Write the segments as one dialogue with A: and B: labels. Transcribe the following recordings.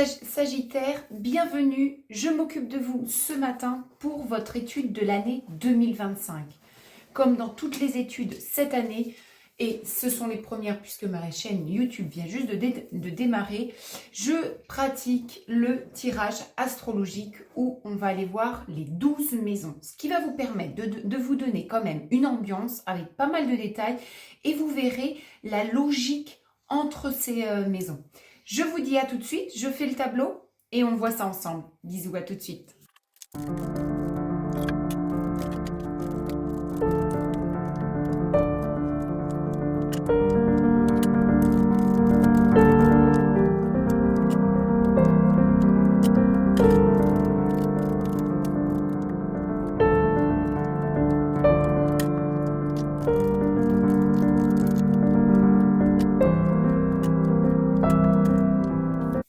A: Sagittaires, bienvenue, je m'occupe de vous ce matin pour votre étude de l'année 2025. Comme dans toutes les études cette année, et ce sont les premières puisque ma chaîne YouTube vient juste de démarrer, je pratique le tirage astrologique où on va aller voir les 12 maisons. Ce qui va vous permettre de vous donner quand même une ambiance avec pas mal de détails et vous verrez la logique entre ces maisons. Je vous dis à tout de suite, je fais le tableau et on voit ça ensemble. Bisous, à tout de suite.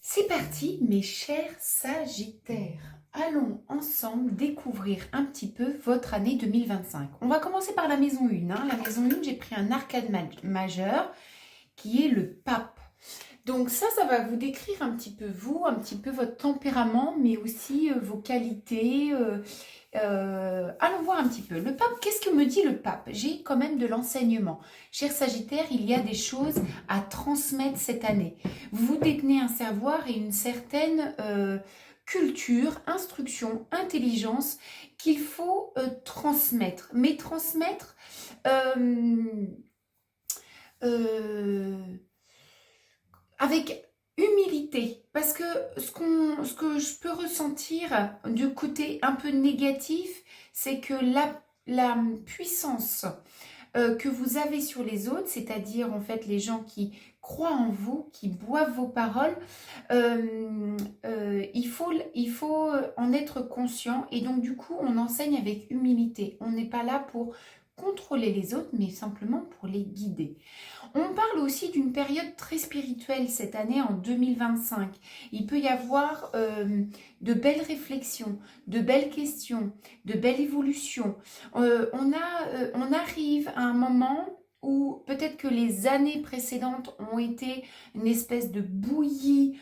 A: C'est parti, mes chers Sagittaires. Allons ensemble découvrir un petit peu votre année 2025. On va commencer par la maison 1. La maison 1, j'ai pris un arcade majeur qui est le pape. Donc ça va vous décrire un petit peu vous, un petit peu votre tempérament, mais aussi vos qualités. Allons voir un petit peu. Le pape, qu'est-ce que me dit le pape? J'ai quand même de l'enseignement. Cher Sagittaire, il y a des choses à transmettre cette année. Vous détenez un savoir et une certaine culture, instruction, intelligence qu'il faut transmettre. Mais transmettre avec humilité, parce que ce que je peux ressentir du côté un peu négatif, c'est que la puissance que vous avez sur les autres, c'est-à-dire en fait les gens qui croient en vous, qui boivent vos paroles, il faut en être conscient et donc du coup on enseigne avec humilité. On n'est pas là pour contrôler les autres, mais simplement pour les guider. On parle aussi d'une période très spirituelle cette année en 2025. Il peut y avoir de belles réflexions, de belles questions, de belles évolutions. On arrive à un moment où peut-être que les années précédentes ont été une espèce de bouillie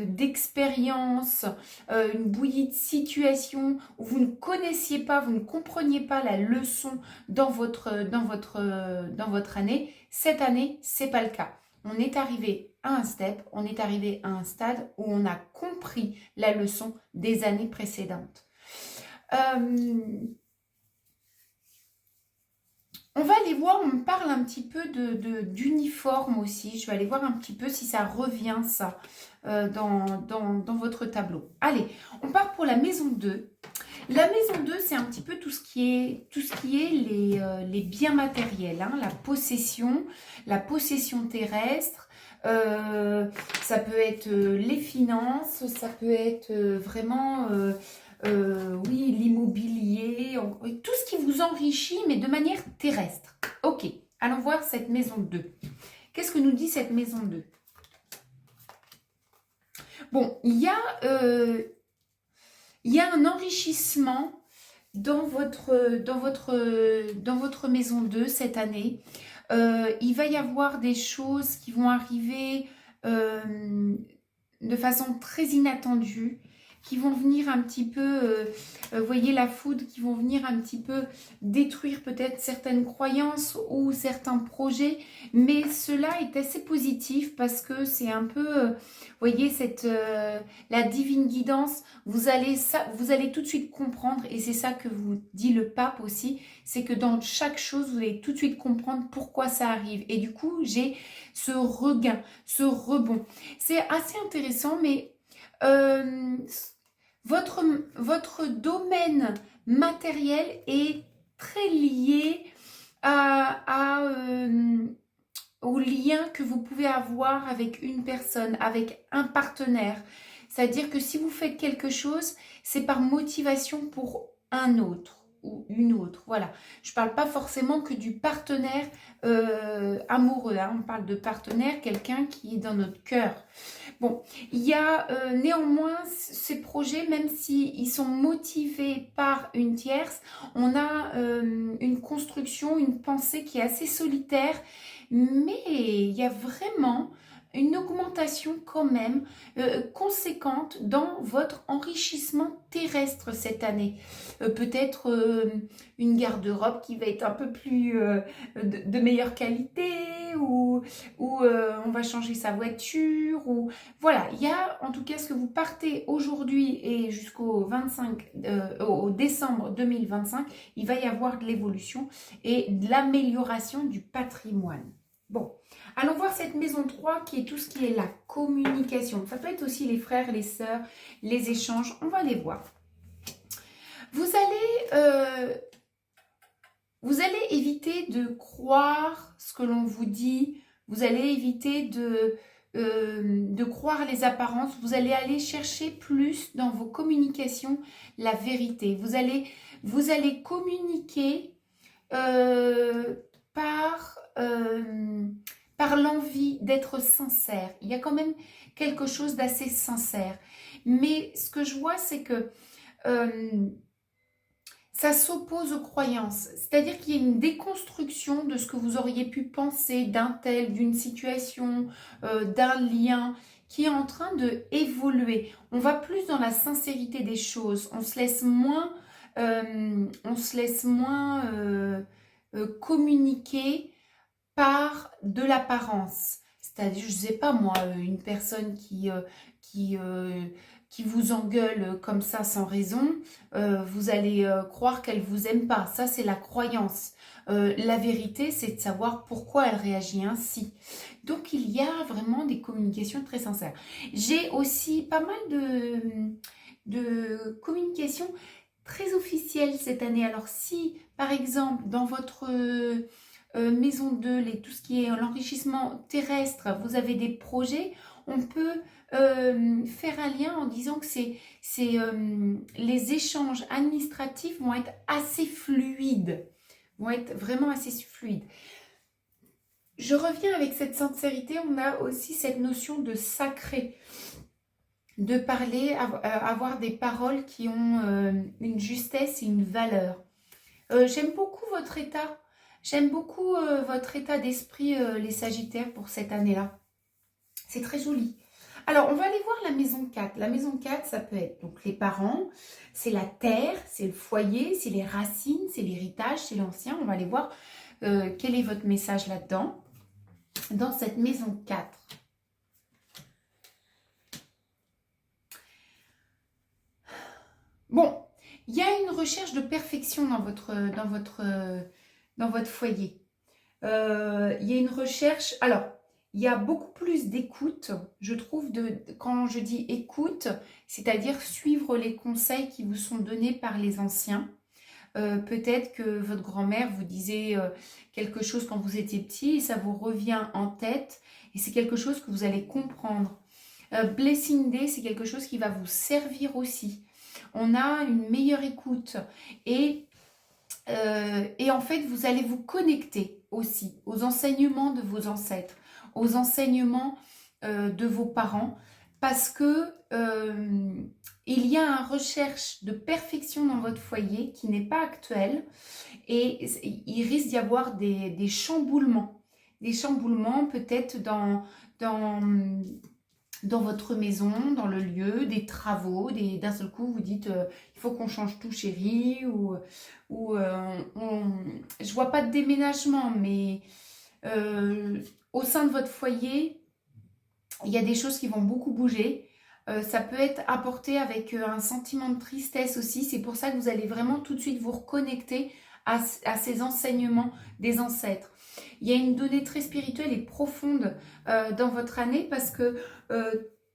A: d'expérience, une bouillie de situation où vous ne connaissiez pas, vous ne compreniez pas la leçon dans votre année. Cette année, c'est pas le cas. On est arrivé à un step, on est arrivé à un stade où on a compris la leçon des années précédentes. On va aller voir, on me parle un petit peu d'uniforme aussi. Je vais aller voir un petit peu si ça revient, ça, dans votre tableau. Allez, on part pour la maison 2. La maison 2, c'est un petit peu tout ce qui est les biens matériels, hein, la possession terrestre. Ça peut être les finances, ça peut être vraiment... oui, l'immobilier, tout ce qui vous enrichit, mais de manière terrestre. Ok, allons voir cette maison 2. Qu'est-ce que nous dit cette maison 2? Bon, il y a un enrichissement dans votre maison 2 cette année. Il va y avoir des choses qui vont arriver de façon très inattendue, qui vont venir un petit peu, voyez la foudre, qui vont venir un petit peu détruire peut-être certaines croyances ou certains projets, mais cela est assez positif parce que c'est un peu, voyez, la divine guidance, vous allez tout de suite comprendre, et c'est ça que vous dit le pape aussi, c'est que dans chaque chose, vous allez tout de suite comprendre pourquoi ça arrive, et du coup, j'ai ce regain, ce rebond. C'est assez intéressant, mais... votre domaine matériel est très lié au lien que vous pouvez avoir avec une personne, avec un partenaire. C'est-à-dire que si vous faites quelque chose, c'est par motivation pour un autre ou une autre. Voilà. Je ne parle pas forcément que du partenaire amoureux. Hein. On parle de partenaire, quelqu'un qui est dans notre cœur. Bon, il y a néanmoins ces projets, même s'ils sont motivés par une tierce, on a une construction, une pensée qui est assez solitaire, mais il y a vraiment une augmentation quand même conséquente dans votre enrichissement terrestre cette année. Peut-être une garde-robe qui va être un peu plus de meilleure qualité, ou on va changer sa voiture, ou voilà, il y a en tout cas ce que vous partez aujourd'hui et jusqu'au 25 au décembre 2025, il va y avoir de l'évolution et de l'amélioration du patrimoine. Bon, allons voir cette maison 3 qui est tout ce qui est la communication. Ça peut être aussi les frères, les sœurs, les échanges. On va les voir. Vous allez éviter de croire ce que l'on vous dit. Vous allez éviter de croire les apparences. Vous allez aller chercher plus dans vos communications la vérité. Vous allez communiquer par l'envie d'être sincère. Il y a quand même quelque chose d'assez sincère. Mais ce que je vois, c'est que ça s'oppose aux croyances. C'est-à-dire qu'il y a une déconstruction de ce que vous auriez pu penser d'un tel, d'une situation, d'un lien qui est en train de évoluer. On va plus dans la sincérité des choses. On se laisse moins communiquer par de l'apparence. C'est-à-dire, je ne sais pas moi, une personne qui vous engueule comme ça sans raison, vous allez croire qu'elle ne vous aime pas. Ça, c'est la croyance. La vérité, c'est de savoir pourquoi elle réagit ainsi. Donc, il y a vraiment des communications très sincères. J'ai aussi pas mal de communications très officielles cette année. Alors, si, par exemple, dans votre maison 2, tout ce qui est l'enrichissement terrestre, vous avez des projets, on peut faire un lien en disant que les échanges administratifs vont être assez fluides, vont être vraiment assez fluides. Je reviens avec cette sincérité, on a aussi cette notion de sacré, de parler, avoir des paroles qui ont une justesse et une valeur. J'aime beaucoup votre état. J'aime beaucoup votre état d'esprit, les Sagittaires, pour cette année-là. C'est très joli. Alors, on va aller voir la maison 4. La maison 4, ça peut être donc les parents, c'est la terre, c'est le foyer, c'est les racines, c'est l'héritage, c'est l'ancien. On va aller voir quel est votre message là-dedans, dans cette maison 4. Bon, il y a une recherche de perfection dans votre foyer. Il y a une recherche... Alors, il y a beaucoup plus d'écoute, je trouve, quand je dis écoute, c'est-à-dire suivre les conseils qui vous sont donnés par les anciens. Peut-être que votre grand-mère vous disait quelque chose quand vous étiez petit et ça vous revient en tête et c'est quelque chose que vous allez comprendre. Blessing Day, c'est quelque chose qui va vous servir aussi. On a une meilleure écoute et en fait, vous allez vous connecter aussi aux enseignements de vos ancêtres, aux enseignements de vos parents, parce que il y a une recherche de perfection dans votre foyer qui n'est pas actuelle et il risque d'y avoir des chamboulements. Des chamboulements peut-être dans votre maison, dans le lieu, des travaux, d'un seul coup vous dites il faut qu'on change tout chérie, ou je vois pas de déménagement, mais au sein de votre foyer, il y a des choses qui vont beaucoup bouger. Ça peut être apporté avec un sentiment de tristesse aussi. C'est pour ça que vous allez vraiment tout de suite vous reconnecter à ces enseignements des ancêtres. Il y a une donnée très spirituelle et profonde dans votre année parce que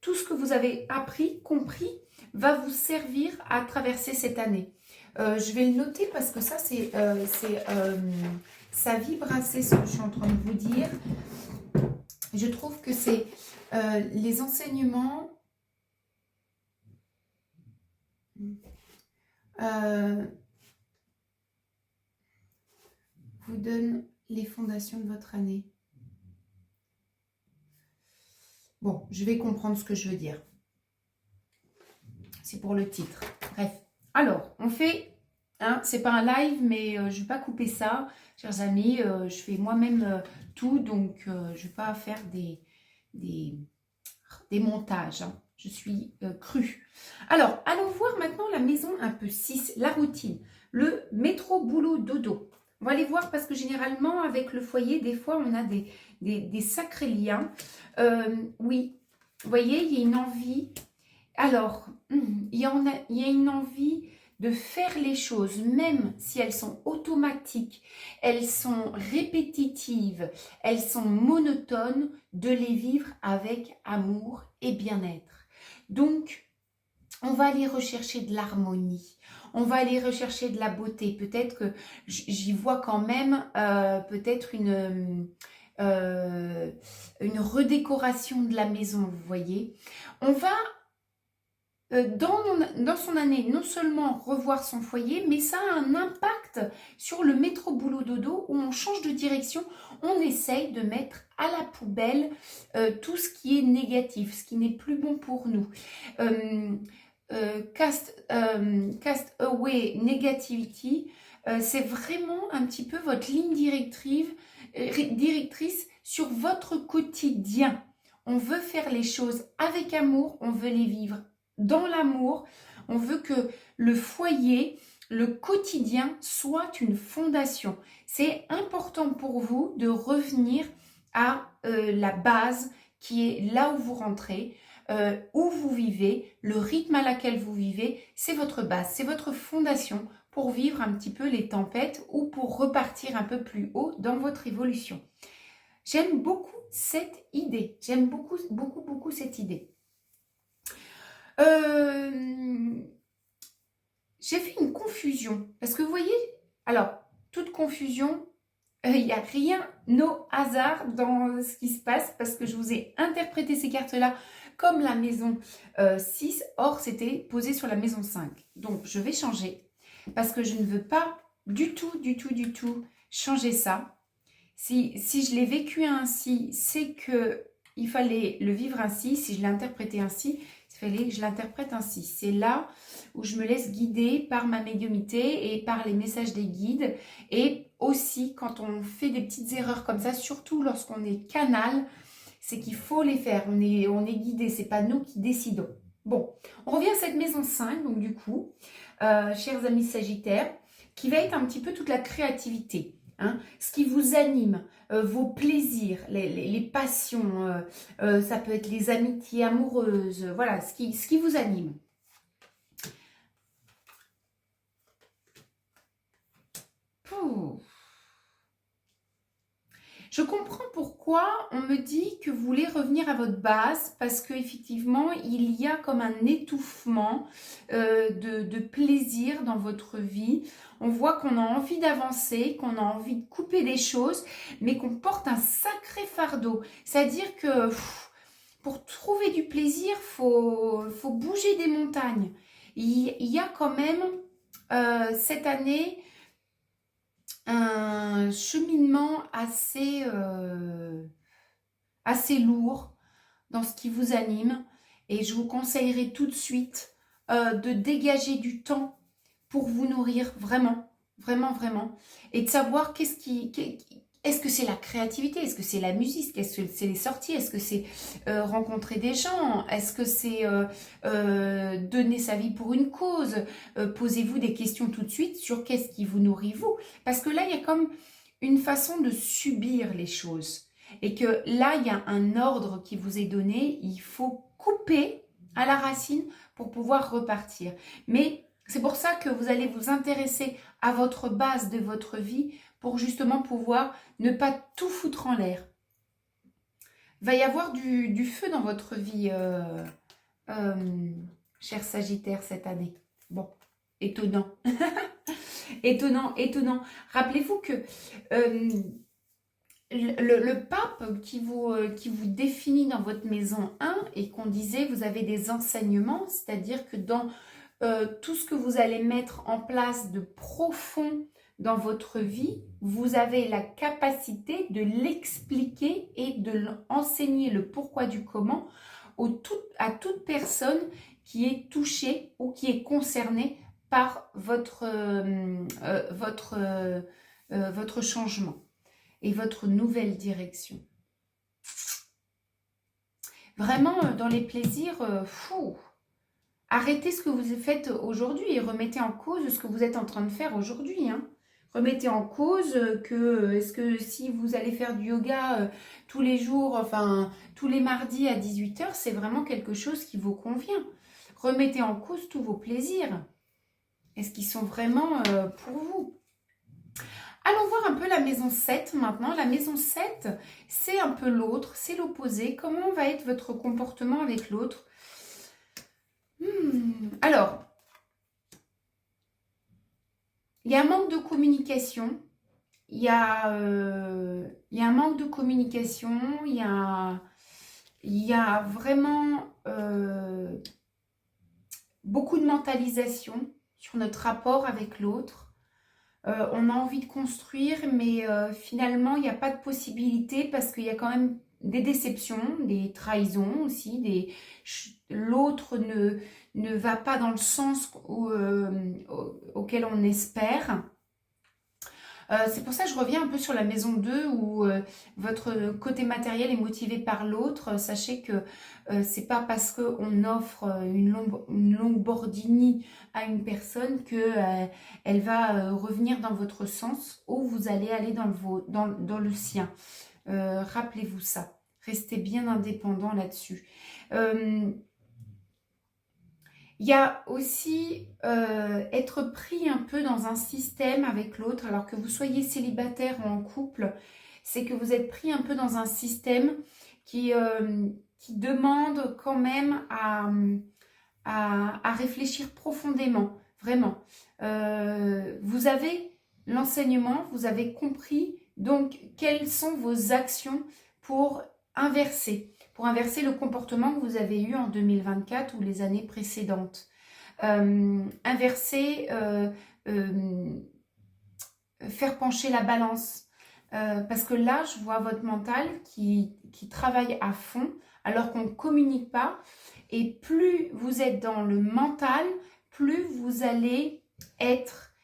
A: tout ce que vous avez appris, compris, va vous servir à traverser cette année. Je vais le noter parce que ça, ça vibre assez ce que je suis en train de vous dire. Je trouve que c'est les enseignements vous donnent les fondations de votre année. Bon, je vais comprendre ce que je veux dire. C'est pour le titre. Bref. Alors, on fait... Hein, c'est pas un live, mais je ne vais pas couper ça. Chers amis, je fais moi-même tout, donc je ne vais pas faire des des montages. Hein. Je suis crue. Alors, allons voir maintenant la maison un peu 6, la routine. Le métro, boulot, dodo. On va les voir parce que généralement, avec le foyer, des fois, on a des sacrés liens. Oui, vous voyez, il y a une envie. Alors, il y a une envie de faire les choses, même si elles sont automatiques, elles sont répétitives, elles sont monotones, de les vivre avec amour et bien-être. Donc, on va aller rechercher de l'harmonie, on va aller rechercher de la beauté. Peut-être que j'y vois quand même peut-être redécoration de la maison, vous voyez. On va dans son année, non seulement revoir son foyer, mais ça a un impact sur le métro boulot dodo où on change de direction, on essaye de mettre à la poubelle tout ce qui est négatif, ce qui n'est plus bon pour nous. Cast away negativity, c'est vraiment un petit peu votre ligne directrice sur votre quotidien. On veut faire les choses avec amour, on veut les vivre dans l'amour, on veut que le foyer, le quotidien soit une fondation. C'est important pour vous de revenir à la base qui est là où vous rentrez, où vous vivez, le rythme à laquelle vous vivez, c'est votre base, c'est votre fondation pour vivre un petit peu les tempêtes ou pour repartir un peu plus haut dans votre évolution. J'aime beaucoup cette idée, j'aime beaucoup cette idée. J'ai fait une confusion parce que vous voyez, alors toute confusion, il n'y a rien au hasard dans ce qui se passe parce que je vous ai interprété ces cartes-là comme la maison 6, or c'était posé sur la maison 5. Donc je vais changer parce que je ne veux pas du tout changer ça. Si je l'ai vécu ainsi, c'est que il fallait le vivre ainsi. Si je l'ai interprété ainsi, il fallait que je l'interprète ainsi. C'est là où je me laisse guider par ma médiumnité et par les messages des guides. Et aussi, quand on fait des petites erreurs comme ça, surtout lorsqu'on est canal, c'est qu'il faut les faire. On est guidé, c'est pas nous qui décidons. Bon, on revient à cette maison 5, donc du coup, chers amis Sagittaires, qui va être un petit peu toute la créativité. Hein, ce qui vous anime, vos plaisirs, les passions, ça peut être les amitiés amoureuses, voilà, ce qui vous anime. Pouh. Je comprends pourquoi on me dit que vous voulez revenir à votre base, parce qu'effectivement, il y a comme un étouffement de plaisir dans votre vie. On voit qu'on a envie d'avancer, qu'on a envie de couper des choses, mais qu'on porte un sacré fardeau. C'est-à-dire que pour trouver du plaisir, faut bouger des montagnes. Il y a quand même cette année un cheminement assez lourd dans ce qui vous anime et je vous conseillerais tout de suite de dégager du temps pour vous nourrir vraiment et de savoir est-ce que c'est la créativité, est-ce que c'est la musique, est-ce que c'est les sorties, est-ce que c'est rencontrer des gens, est-ce que c'est donner sa vie pour une cause, posez-vous des questions tout de suite sur qu'est-ce qui vous nourrit vous, parce que là il y a comme une façon de subir les choses et que là il y a un ordre qui vous est donné, il faut couper à la racine pour pouvoir repartir, mais c'est pour ça que vous allez vous intéresser à votre base de votre vie pour justement pouvoir ne pas tout foutre en l'air. Il va y avoir du feu dans votre vie, cher Sagittaire, cette année. Bon, étonnant. étonnant. Rappelez-vous que le pape qui vous définit dans votre maison 1 et qu'on disait vous avez des enseignements, c'est-à-dire que dans tout ce que vous allez mettre en place de profond dans votre vie, vous avez la capacité de l'expliquer et de enseigner le pourquoi du comment à toute personne qui est touchée ou qui est concernée par votre changement et votre nouvelle direction. Vraiment, dans les plaisirs, arrêtez ce que vous faites aujourd'hui et remettez en cause ce que vous êtes en train de faire aujourd'hui, hein. Remettez en cause est-ce que si vous allez faire du yoga tous les jours, enfin tous les mardis à 18 h, c'est vraiment quelque chose qui vous convient. Remettez en cause tous vos plaisirs. Est-ce qu'ils sont vraiment pour vous? Allons voir un peu la maison 7 maintenant. La maison 7, c'est un peu l'autre, c'est l'opposé. Comment va être votre comportement avec l'autre? Alors, il y a un manque de communication. Il y a un manque de communication. Il y a vraiment beaucoup de mentalisation sur notre rapport avec l'autre. On a envie de construire, mais finalement, il n'y a pas de possibilité parce qu'il y a quand même des déceptions, des trahisons aussi. L'autre ne va pas dans le sens auquel on espère. C'est pour ça que je reviens un peu sur la maison 2 où votre côté matériel est motivé par l'autre. Sachez que c'est pas parce qu'on offre une Lamborghini à une personne que elle va revenir dans votre sens ou vous allez aller dans le sien. Rappelez-vous ça. Restez bien indépendant là-dessus. Il y a aussi être pris un peu dans un système avec l'autre, alors que vous soyez célibataire ou en couple, c'est que vous êtes pris un peu dans un système qui demande quand même à réfléchir profondément, vraiment. Vous avez l'enseignement, vous avez compris, donc quelles sont vos actions pour inverser le comportement que vous avez eu en 2024 ou les années précédentes. Inverser, faire pencher la balance. Parce que là, je vois votre mental qui travaille à fond alors qu'on ne communique pas. Et plus vous êtes dans le mental, plus vous allez être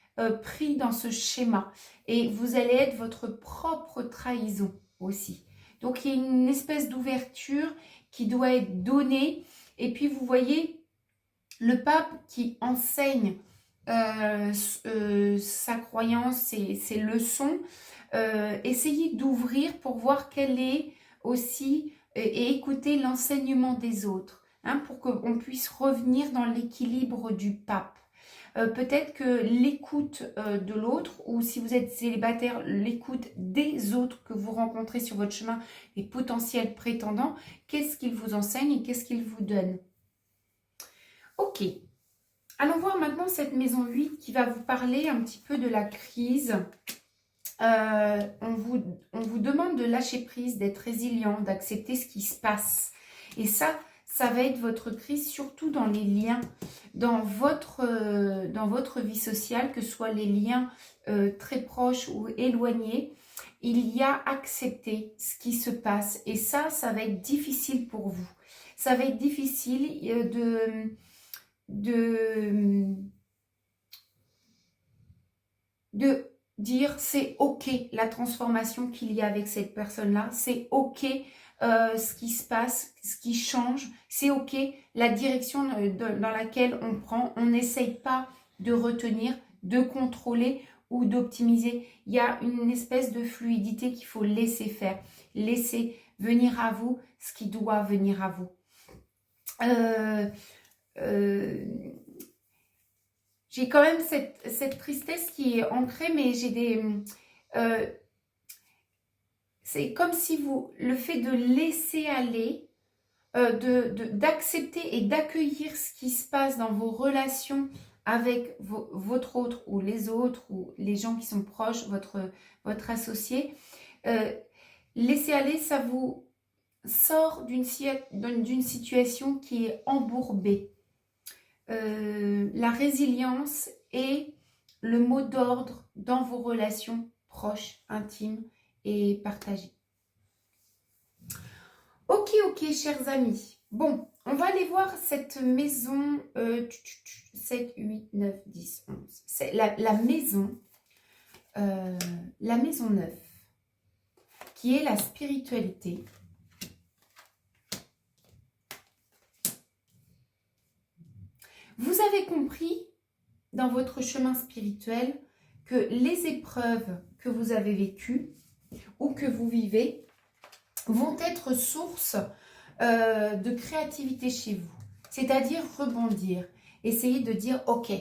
A: pris dans ce schéma. Et vous allez être votre propre trahison aussi. Donc, il y a une espèce d'ouverture qui doit être donnée. Et puis, vous voyez, le pape qui enseigne sa croyance, ses leçons, essayez d'ouvrir pour voir quelle est aussi, et écouter l'enseignement des autres, hein, pour qu'on puisse revenir dans l'équilibre du pape. Peut-être que l'écoute de l'autre, ou si vous êtes célibataire, l'écoute des autres que vous rencontrez sur votre chemin, les potentiels prétendants, qu'est-ce qu'ils vous enseignent et qu'est-ce qu'ils vous donnent? Ok, allons voir maintenant cette maison 8 qui va vous parler un petit peu de la crise. On vous demande de lâcher prise, d'être résilient, d'accepter ce qui se passe. Et ça va être votre crise, surtout dans les liens, dans votre vie sociale, que ce soit les liens très proches ou éloignés. Il y a accepter ce qui se passe. Et ça va être difficile pour vous. Ça va être difficile de dire c'est ok la transformation qu'il y a avec cette personne-là, c'est ok ce qui se passe, ce qui change, c'est ok la direction dans laquelle on prend. On n'essaye pas de retenir, de contrôler ou d'optimiser. Il y a une espèce de fluidité qu'il faut laisser faire, laisser venir à vous ce qui doit venir à vous. J'ai quand même cette tristesse qui est ancrée, mais j'ai des... c'est comme si le fait de laisser aller, d'accepter et d'accueillir ce qui se passe dans vos relations avec votre autre ou les autres ou les gens qui sont proches, votre associé, laisser aller, ça vous sort d'une situation qui est embourbée. La résilience est le mot d'ordre dans vos relations proches, intimes et partagées. Ok, chers amis. Bon, on va aller voir cette maison 7, 8, 9, 10, 11. C'est la maison 9, qui est la spiritualité. Vous avez compris dans votre chemin spirituel que les épreuves que vous avez vécues ou que vous vivez vont être source de créativité chez vous. C'est-à-dire rebondir. Essayez de dire, ok,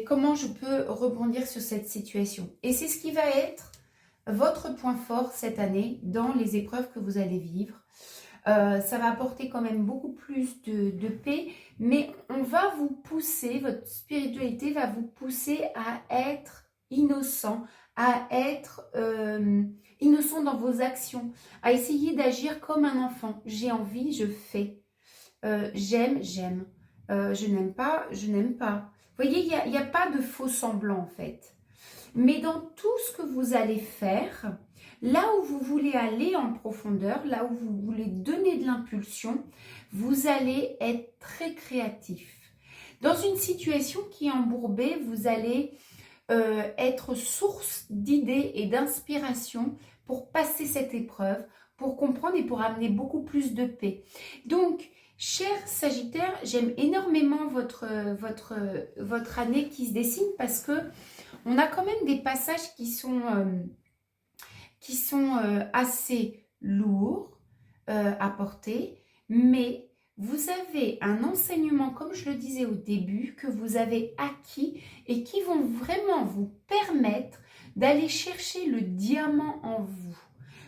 A: comment je peux rebondir sur cette situation. Et c'est ce qui va être votre point fort cette année dans les épreuves que vous allez vivre. Ça va apporter quand même beaucoup plus de paix, mais on va vous pousser, votre spiritualité va vous pousser à être innocent, à être innocent dans vos actions, à essayer d'agir comme un enfant. J'ai envie, je fais. J'aime, j'aime. Je n'aime pas, je n'aime pas. Vous voyez, il n'y a pas de faux semblant en fait. Mais dans tout ce que vous allez faire, là où vous voulez aller en profondeur, là où vous voulez donner de l'impulsion, vous allez être très créatif. Dans une situation qui est embourbée, vous allez être source d'idées et d'inspiration pour passer cette épreuve, pour comprendre et pour amener beaucoup plus de paix. Donc, cher Sagittaire, j'aime énormément votre année qui se dessine parce que on a quand même des passages qui sont assez lourds à porter, mais vous avez un enseignement, comme je le disais au début, que vous avez acquis et qui vont vraiment vous permettre d'aller chercher le diamant en vous.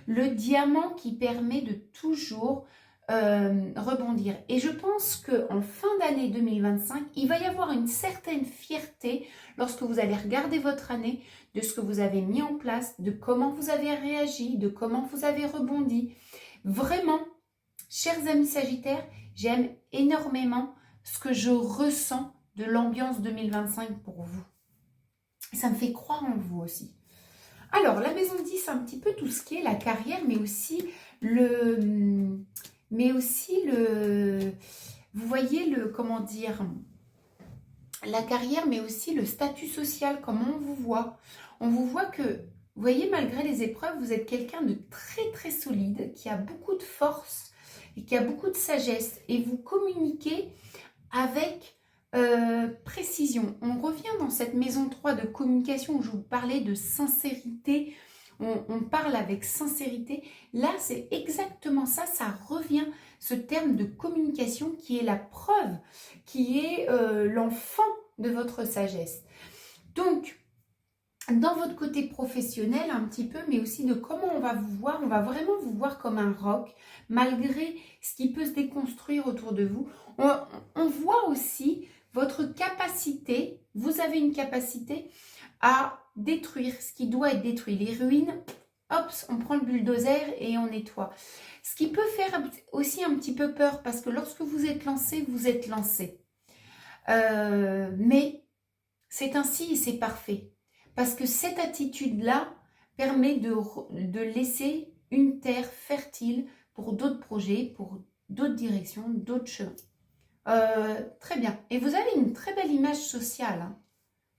A: Le diamant qui permet de toujours rebondir. Et je pense qu'en fin d'année 2025, il va y avoir une certaine fierté lorsque vous allez regarder votre année, de ce que vous avez mis en place, de comment vous avez réagi, de comment vous avez rebondi. Vraiment, chers amis Sagittaires, j'aime énormément ce que je ressens de l'ambiance 2025 pour vous. Ça me fait croire en vous aussi. Alors, la maison 10, c'est un petit peu tout ce qui est la carrière, mais aussi vous voyez comment dire, la carrière, mais aussi le statut social, comment on vous voit. On vous voit que, vous voyez, malgré les épreuves, vous êtes quelqu'un de très très solide, qui a beaucoup de force et qui a beaucoup de sagesse. Et vous communiquez avec précision. On revient dans cette maison 3 de communication où je vous parlais de sincérité. On parle avec sincérité. Là, c'est exactement ça. Ça revient, ce terme de communication qui est la preuve, qui est l'enfant de votre sagesse. Donc, dans votre côté professionnel un petit peu, mais aussi de comment on va vous voir. On va vraiment vous voir comme un roc, malgré ce qui peut se déconstruire autour de vous. On voit aussi votre capacité. Vous avez une capacité à détruire ce qui doit être détruit. Les ruines, hop, on prend le bulldozer et on nettoie. Ce qui peut faire aussi un petit peu peur, parce que lorsque vous êtes lancé, vous êtes lancé. Mais c'est ainsi et c'est parfait. Parce que cette attitude-là permet de laisser une terre fertile pour d'autres projets, pour d'autres directions, d'autres chemins. Très bien. Et vous avez une très belle image sociale. Hein.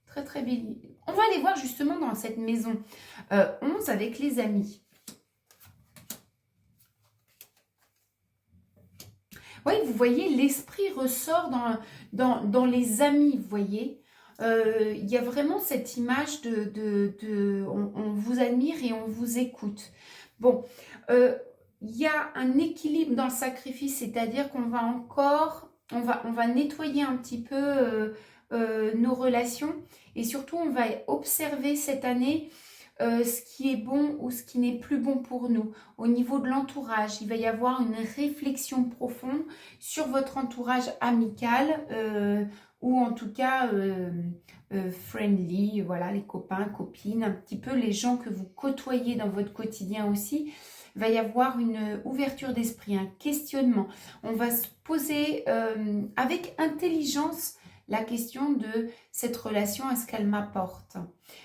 A: Très très belle. On va aller voir justement dans cette maison 11 avec les amis. Oui, vous voyez, l'esprit ressort dans les amis, vous voyez. Il y a vraiment cette image on vous admire et on vous écoute. Bon, il y a un équilibre dans le sacrifice, c'est-à-dire qu'on va encore, on va nettoyer un petit peu nos relations et surtout on va observer cette année ce qui est bon ou ce qui n'est plus bon pour nous. Au niveau de l'entourage, il va y avoir une réflexion profonde sur votre entourage amical ou en tout cas friendly, voilà, les copains, copines, un petit peu les gens que vous côtoyez dans votre quotidien aussi. Il va y avoir une ouverture d'esprit, un questionnement. On va se poser avec intelligence la question de cette relation, est-ce qu'elle m'apporte?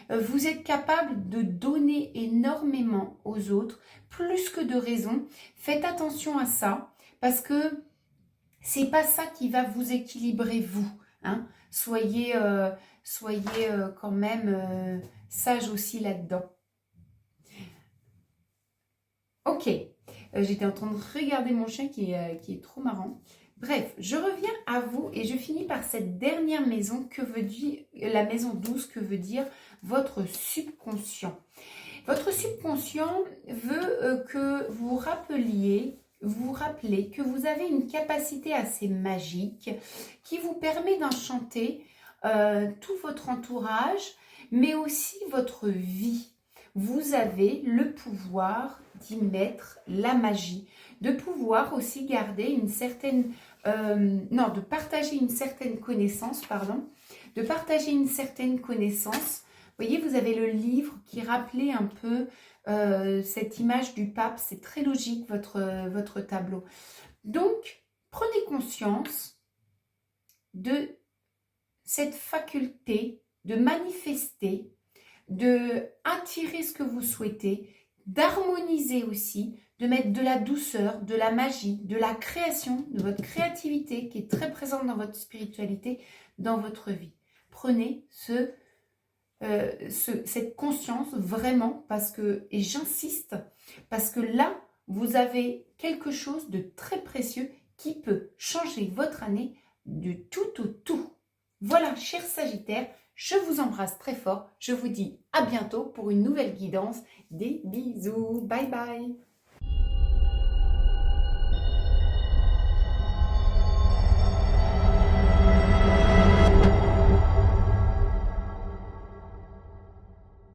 A: Vous êtes capable de donner énormément aux autres, plus que de raison. Faites attention à ça, parce que c'est pas ça qui va vous équilibrer, vous. Hein. Soyez quand même sage aussi là-dedans. Ok, j'étais en train de regarder mon chien qui est trop marrant. Bref, je reviens à vous et je finis par cette dernière maison que veut dire la maison 12, que veut dire votre subconscient. Votre subconscient veut que vous rappelez que vous avez une capacité assez magique qui vous permet d'enchanter tout votre entourage, mais aussi votre vie. Vous avez le pouvoir d'y mettre la magie, de pouvoir aussi garder une certaine, de partager une certaine connaissance, pardon, de partager une certaine connaissance. Vous voyez, vous avez le livre qui rappelait un peu cette image du pape. C'est très logique, votre tableau. Donc, prenez conscience de cette faculté de manifester, de attirer ce que vous souhaitez, d'harmoniser aussi, de mettre de la douceur, de la magie, de la création, de votre créativité qui est très présente dans votre spiritualité, dans votre vie. Prenez cette conscience vraiment parce que, et j'insiste, parce que là, vous avez quelque chose de très précieux qui peut changer votre année du tout au tout. Voilà, chers Sagittaires, je vous embrasse très fort. Je vous dis à bientôt pour une nouvelle guidance. Des bisous. Bye bye.